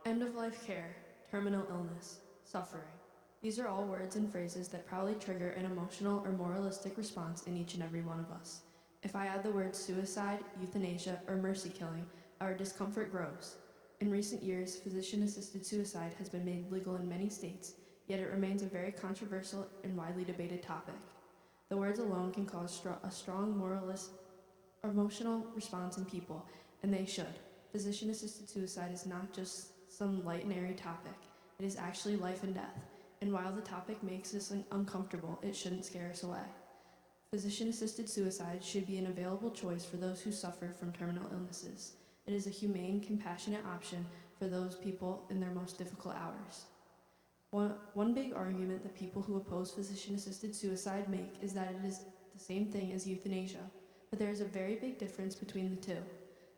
End-of-life care, terminal illness, suffering. These are all words and phrases that probably trigger an emotional or moralistic response in each and every one of us. If I add the words suicide, euthanasia, or mercy killing, our discomfort grows. In recent years, physician-assisted suicide has been made legal in many states, yet it remains a very controversial and widely debated topic. The words alone can cause a strong moralist, emotional response in people, and they should. Physician-assisted suicide is not just some light and airy topic. It is actually life and death, and while the topic makes us uncomfortable, it shouldn't scare us away. Physician-assisted suicide should be an available choice for those who suffer from terminal illnesses. It is a humane, compassionate option for those people in their most difficult hours. One big argument that people who oppose physician-assisted suicide make is that it is the same thing as euthanasia, but there is a very big difference between the two.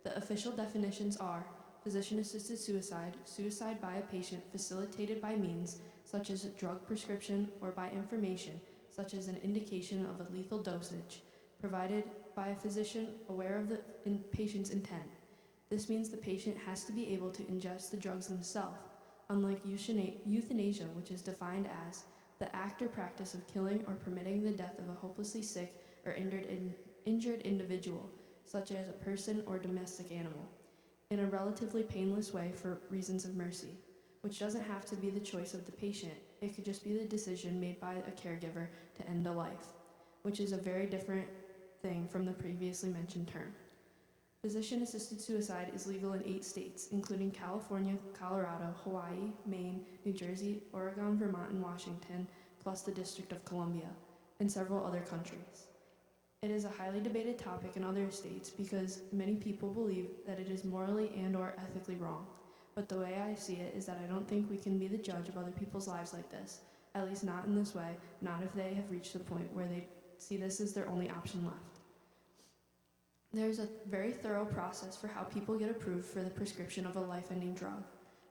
The official definitions are physician-assisted suicide, suicide by a patient facilitated by means such as a drug prescription or by information such as an indication of a lethal dosage, provided by a physician aware of the patient's intent. This means the patient has to be able to ingest the drugs themselves, unlike euthanasia, which is defined as the act or practice of killing or permitting the death of a hopelessly sick or injured individual, such as a person or domestic animal, in a relatively painless way for reasons of mercy, which doesn't have to be the choice of the patient. It could just be the decision made by a caregiver to end a life, which is a very different thing from the previously mentioned term. Physician-assisted suicide is legal in 8 states, including California, Colorado, Hawaii, Maine, New Jersey, Oregon, Vermont, and Washington, plus the District of Columbia, and several other countries. It is a highly debated topic in other states because many people believe that it is morally and/or ethically wrong. But the way I see it is that I don't think we can be the judge of other people's lives like this, at least not in this way, not if they have reached the point where they see this as their only option left. There's a very thorough process for how people get approved for the prescription of a life-ending drug.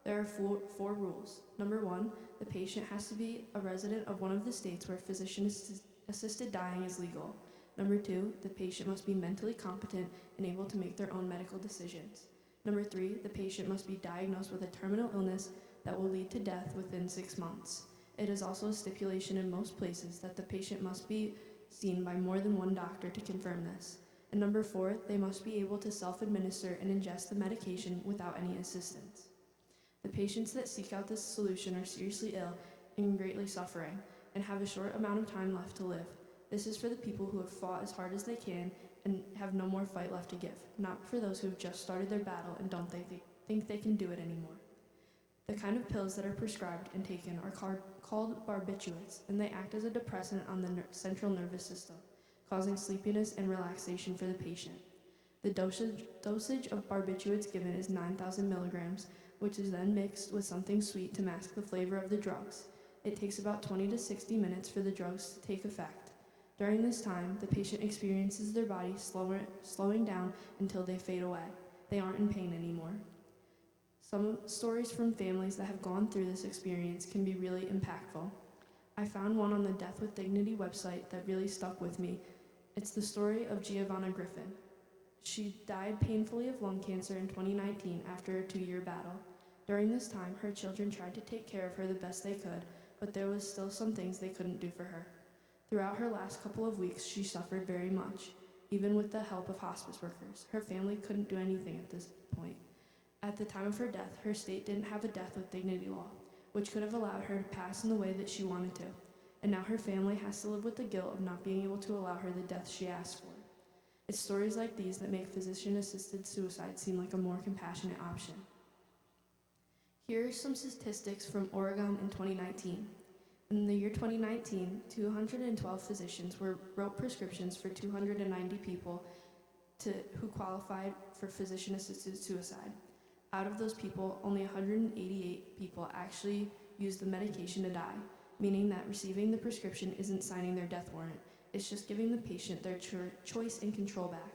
There are four rules. Number 1, the patient has to be a resident of one of the states where physician-assisted dying is legal. Number 2, the patient must be mentally competent and able to make their own medical decisions. Number 3, the patient must be diagnosed with a terminal illness that will lead to death within 6 months. It is also a stipulation in most places that the patient must be seen by more than one doctor to confirm this. And number 4, they must be able to self-administer and ingest the medication without any assistance. The patients that seek out this solution are seriously ill and greatly suffering, and have a short amount of time left to live. This is for the people who have fought as hard as they can and have no more fight left to give, not for those who have just started their battle and don't think they can do it anymore. The kind of pills that are prescribed and taken are called barbiturates, and they act as a depressant on the central nervous system, causing sleepiness and relaxation for the patient. The dosage of barbiturates given is 9,000 milligrams, which is then mixed with something sweet to mask the flavor of the drugs. It takes about 20 to 60 minutes for the drugs to take effect. During this time, the patient experiences their body slowing down until they fade away. They aren't in pain anymore. Some stories from families that have gone through this experience can be really impactful. I found one on the Death with Dignity website that really stuck with me. It's the story of Giovanna Griffin. She died painfully of lung cancer in 2019 after a 2-year battle. During this time, her children tried to take care of her the best they could, but there was still some things they couldn't do for her. Throughout her last couple of weeks, she suffered very much, even with the help of hospice workers. Her family couldn't do anything at this point. At the time of her death, her state didn't have a death with dignity law, which could have allowed her to pass in the way that she wanted to, and now her family has to live with the guilt of not being able to allow her the death she asked for. It's stories like these that make physician-assisted suicide seem like a more compassionate option. Here are some statistics from Oregon in 2019. In the year 2019, 212 physicians wrote prescriptions for 290 people who qualified for physician-assisted suicide. Out of those people, only 188 people actually used the medication to die, meaning that receiving the prescription isn't signing their death warrant. It's just giving the patient their choice and control back.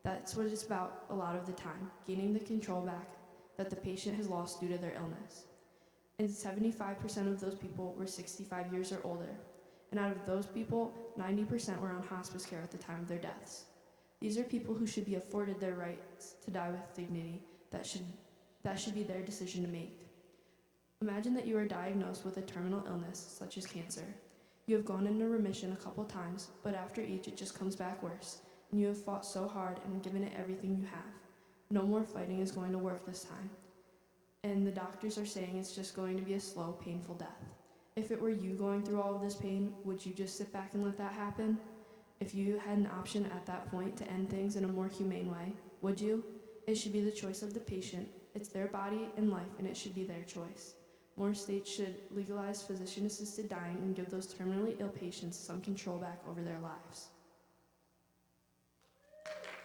That's what it's about a lot of the time, gaining the control back that the patient has lost due to their illness. And 75% of those people were 65 years or older. And out of those people, 90% were on hospice care at the time of their deaths. These are people who should be afforded their rights to die with dignity. That should be their decision to make. Imagine that you are diagnosed with a terminal illness, such as cancer. You have gone into remission a couple times, but after each it just comes back worse, and you have fought so hard and given it everything you have. No more fighting is going to work this time, and the doctors are saying it's just going to be a slow, painful death. If it were you going through all of this pain, would you just sit back and let that happen? If you had an option at that point to end things in a more humane way, would you? It should be the choice of the patient. It's their body and life, and it should be their choice. More states should legalize physician-assisted dying and give those terminally ill patients some control back over their lives.